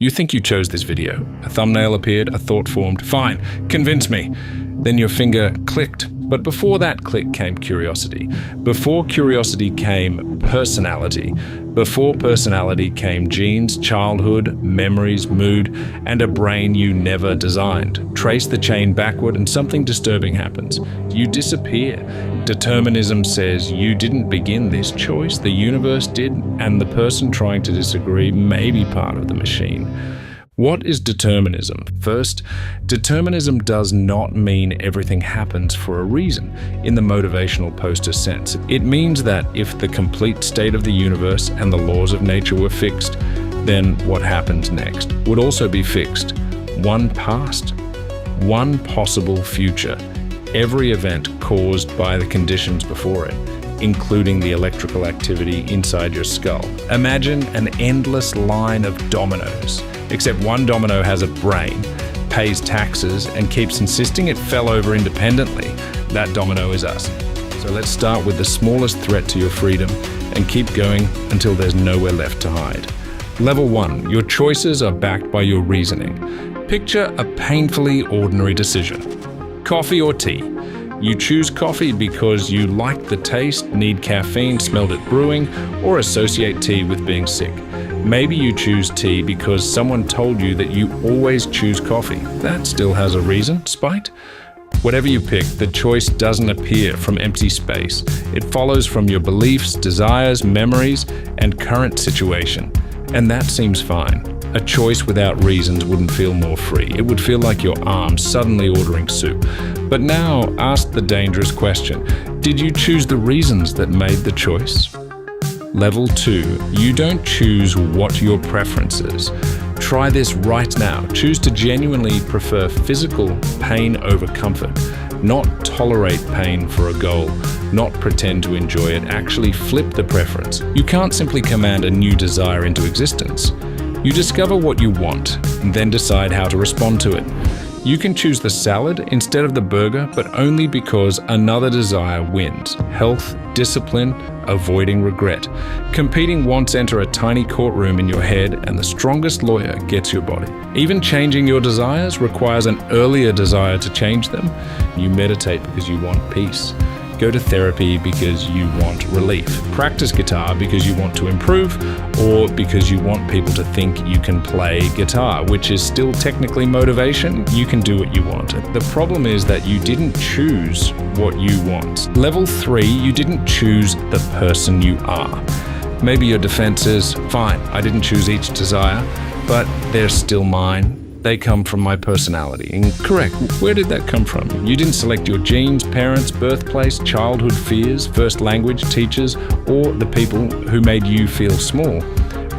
You think you chose this video. A thumbnail appeared, a thought formed. Fine, convince me. Then your finger clicked. But before that click came curiosity. Before curiosity came personality. Before personality came genes, childhood, memories, mood, and a brain you never designed. Trace the chain backward and something disturbing happens. You disappear. Determinism says you didn't begin this choice, the universe did, and the person trying to disagree may be part of the machine. What is determinism? First, determinism does not mean everything happens for a reason in the motivational poster sense. It means that if the complete state of the universe and the laws of nature were fixed, then what happens next would also be fixed. One past, one possible future, every event caused by the conditions before it, including the electrical activity inside your skull. Imagine an endless line of dominoes. Except one domino has a brain, pays taxes, and keeps insisting it fell over independently. That domino is us. So let's start with the smallest threat to your freedom and keep going until there's nowhere left to hide. Level 1. Your choices are backed by your reasoning. Picture a painfully ordinary decision. Coffee or tea? You choose coffee because you like the taste, need caffeine, smelled it brewing, or associate tea with being sick. Maybe you choose tea because someone told you that you always choose coffee. That still has a reason, spite? Whatever you pick, the choice doesn't appear from empty space. It follows from your beliefs, desires, memories, and current situation. And that seems fine. A choice without reasons wouldn't feel more free. It would feel like your arm suddenly ordering soup. But now, ask the dangerous question. Did you choose the reasons that made the choice? Level 2. You don't choose what your preference is. Try this right now. Choose to genuinely prefer physical pain over comfort. Not tolerate pain for a goal. Not pretend to enjoy it. Actually flip the preference. You can't simply command a new desire into existence. You discover what you want and then decide how to respond to it. You can choose the salad instead of the burger, but only because another desire wins. Health, discipline, avoiding regret. Competing wants enter a tiny courtroom in your head, and the strongest lawyer gets your body. Even changing your desires requires an earlier desire to change them. You meditate because you want peace. Go to therapy because you want relief. Practice guitar because you want to improve, or because you want people to think you can play guitar, which is still technically motivation. You can do what you want. The problem is that you didn't choose what you want. Level 3, you didn't choose the person you are. Maybe your defense is, fine, I didn't choose each desire, but they're still mine. They come from my personality. Incorrect. Where did that come from? You didn't select your genes, parents, birthplace, childhood fears, first language, teachers, or the people who made you feel small.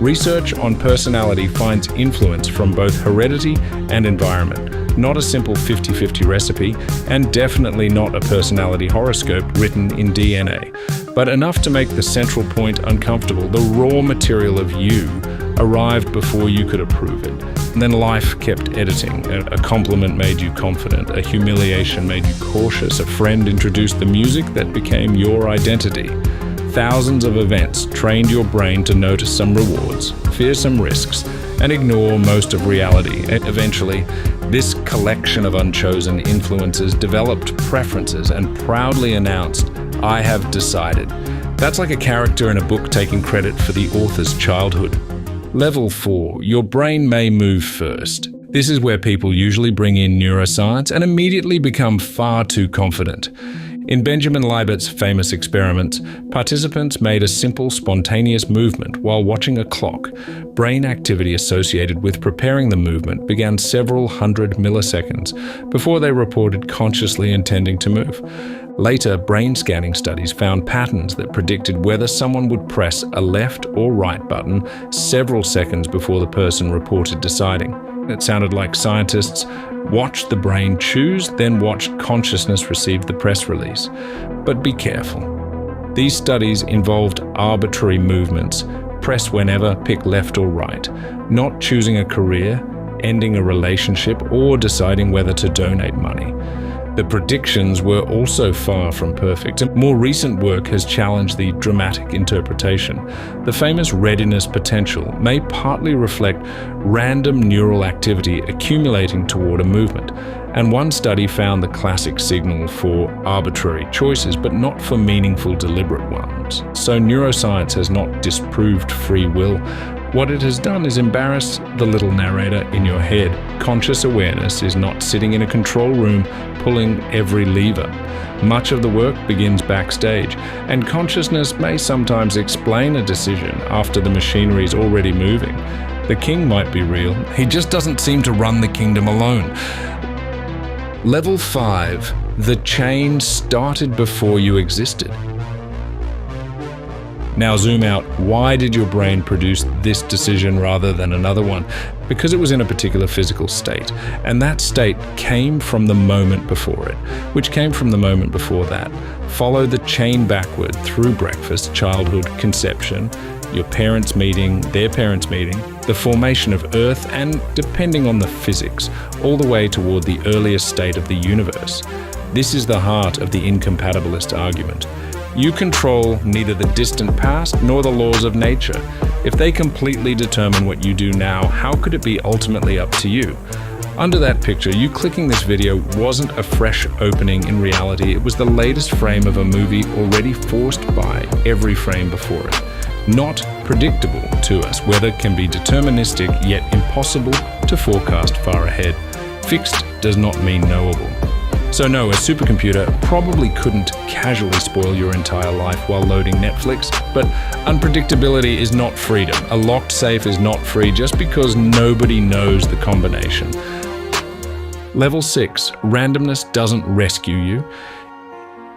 Research on personality finds influence from both heredity and environment. Not a simple 50-50 recipe, and definitely not a personality horoscope written in DNA, but enough to make the central point uncomfortable. The raw material of you arrived before you could approve it. And then life kept editing. A compliment made you confident. A humiliation made you cautious. A friend introduced the music that became your identity. Thousands of events trained your brain to notice some rewards, fear some risks, and ignore most of reality. Eventually, this collection of unchosen influences developed preferences and proudly announced, "I have decided." That's like a character in a book taking credit for the author's childhood. Level 4. Your brain may move first. This is where people usually bring in neuroscience and immediately become far too confident. In Benjamin Libet's famous experiments, participants made a simple, spontaneous movement while watching a clock. Brain activity associated with preparing the movement began several hundred milliseconds before they reported consciously intending to move. Later, brain scanning studies found patterns that predicted whether someone would press a left or right button several seconds before the person reported deciding. It sounded like scientists watched the brain choose, then watched consciousness receive the press release. But be careful. These studies involved arbitrary movements. Press whenever, pick left or right. Not choosing a career, ending a relationship, or deciding whether to donate money. The predictions were also far from perfect, and more recent work has challenged the dramatic interpretation. The famous readiness potential may partly reflect random neural activity accumulating toward a movement, and one study found the classic signal for arbitrary choices, but not for meaningful, deliberate ones. So neuroscience has not disproved free will. What it has done is embarrass the little narrator in your head. Conscious awareness is not sitting in a control room pulling every lever. Much of the work begins backstage, and consciousness may sometimes explain a decision after the machinery is already moving. The king might be real, he just doesn't seem to run the kingdom alone. Level 5. The chain started before you existed. Now zoom out. Why did your brain produce this decision rather than another one? Because it was in a particular physical state, and that state came from the moment before it, which came from the moment before that. Follow the chain backward through breakfast, childhood, conception, your parents' meeting, their parents' meeting, the formation of Earth, and depending on the physics, all the way toward the earliest state of the universe. This is the heart of the incompatibilist argument. You control neither the distant past nor the laws of nature. If they completely determine what you do now, how could it be ultimately up to you? Under that picture, you clicking this video wasn't a fresh opening in reality. It was the latest frame of a movie already forced by every frame before it. Not predictable to us. Weather can be deterministic, yet impossible to forecast far ahead. Fixed does not mean knowable. So no, a supercomputer probably couldn't casually spoil your entire life while loading Netflix, but unpredictability is not freedom. A locked safe is not free just because nobody knows the combination. Level 6. Randomness doesn't rescue you.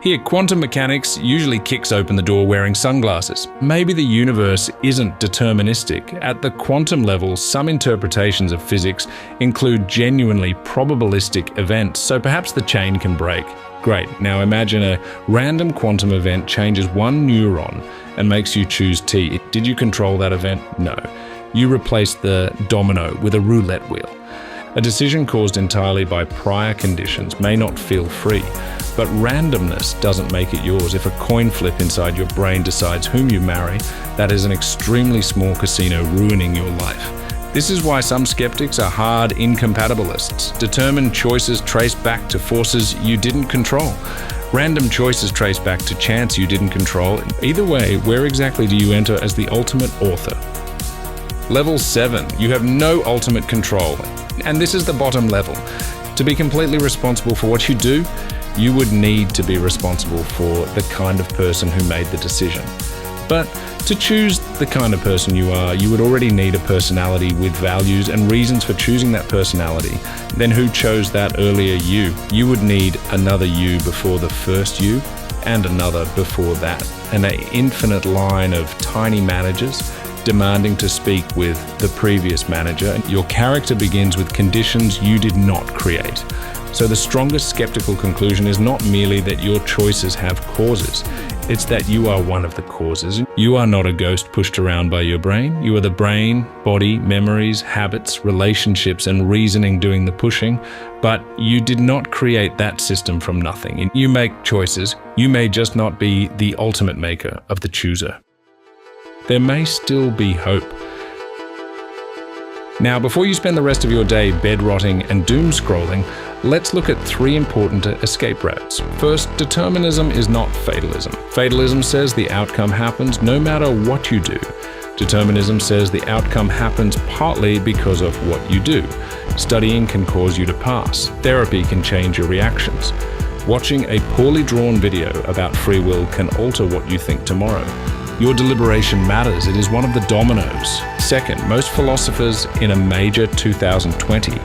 Here, quantum mechanics usually kicks open the door wearing sunglasses. Maybe the universe isn't deterministic. At the quantum level, some interpretations of physics include genuinely probabilistic events, so perhaps the chain can break. Great, now imagine a random quantum event changes one neuron and makes you choose T. Did you control that event? No. You replaced the domino with a roulette wheel. A decision caused entirely by prior conditions may not feel free, but randomness doesn't make it yours. If a coin flip inside your brain decides whom you marry, that is an extremely small casino ruining your life. This is why some skeptics are hard incompatibilists. Determined choices trace back to forces you didn't control. Random choices trace back to chance you didn't control. Either way, where exactly do you enter as the ultimate author? Level 7. You have no ultimate control. And this is the bottom level. To be completely responsible for what you do, you would need to be responsible for the kind of person who made the decision. But to choose the kind of person you are, you would already need a personality with values and reasons for choosing that personality. Then who chose that earlier you? You would need another you before the first you, and another before that. An infinite line of tiny managers demanding to speak with the previous manager. Your character begins with conditions you did not create. So the strongest skeptical conclusion is not merely that your choices have causes, it's that you are one of the causes. You are not a ghost pushed around by your brain. You are the brain, body, memories, habits, relationships, and reasoning doing the pushing, but you did not create that system from nothing. You make choices. You may just not be the ultimate maker of the chooser. There may still be hope. Now, before you spend the rest of your day bed-rotting and doom-scrolling, let's look at 3 important escape routes. First, determinism is not fatalism. Fatalism says the outcome happens no matter what you do. Determinism says the outcome happens partly because of what you do. Studying can cause you to pass. Therapy can change your reactions. Watching a poorly drawn video about free will can alter what you think tomorrow. Your deliberation matters. It is one of the dominoes. Second, most philosophers in a major 2020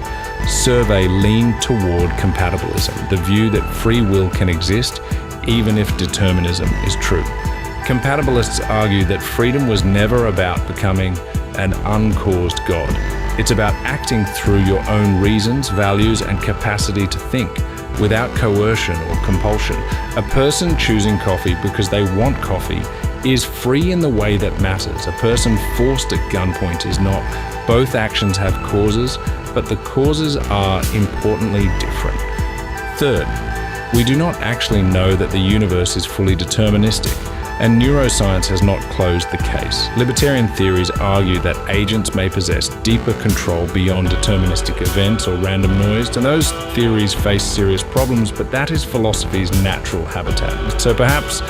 survey lean toward compatibilism, the view that free will can exist even if determinism is true. Compatibilists argue that freedom was never about becoming an uncaused God. It's about acting through your own reasons, values, and capacity to think, without coercion or compulsion. A person choosing coffee because they want coffee is free in the way that matters. A person forced at gunpoint is not. Both actions have causes, but the causes are importantly different. Third, We do not actually know that the universe is fully deterministic, and neuroscience has not closed the case. Libertarian theories argue that agents may possess deeper control beyond deterministic events or random noise, and those theories face serious problems, but that is philosophy's natural habitat. So perhaps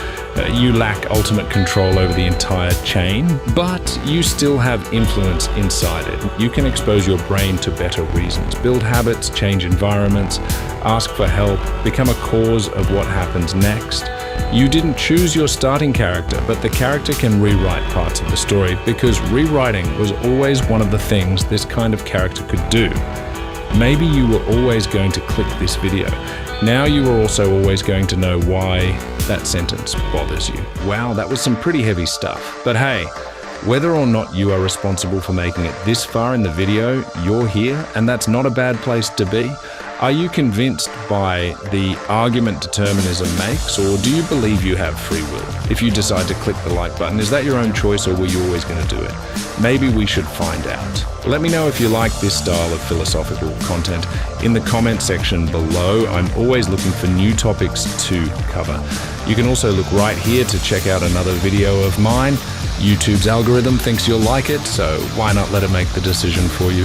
you lack ultimate control over the entire chain, but you still have influence inside it. You can expose your brain to better reasons, build habits, change environments, ask for help, become a cause of what happens next. You didn't choose your starting character, but the character can rewrite parts of the story, because rewriting was always one of the things this kind of character could do. Maybe you were always going to click this video. Now you are also always going to know why that sentence bothers you. Wow, that was some pretty heavy stuff. But hey, whether or not you are responsible for making it this far in the video, you're here, and that's not a bad place to be. Are you convinced by the argument determinism makes, or do you believe you have free will? If you decide to click the like button, is that your own choice, or were you always going to do it? Maybe we should find out. Let me know if you like this style of philosophical content in the comment section below. I'm always looking for new topics to cover. You can also look right here to check out another video of mine. YouTube's algorithm thinks you'll like it, so why not let it make the decision for you?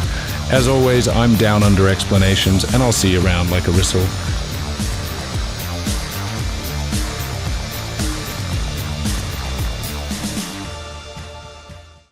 As always, I'm down under explanations, and I'll see you around like a whistle.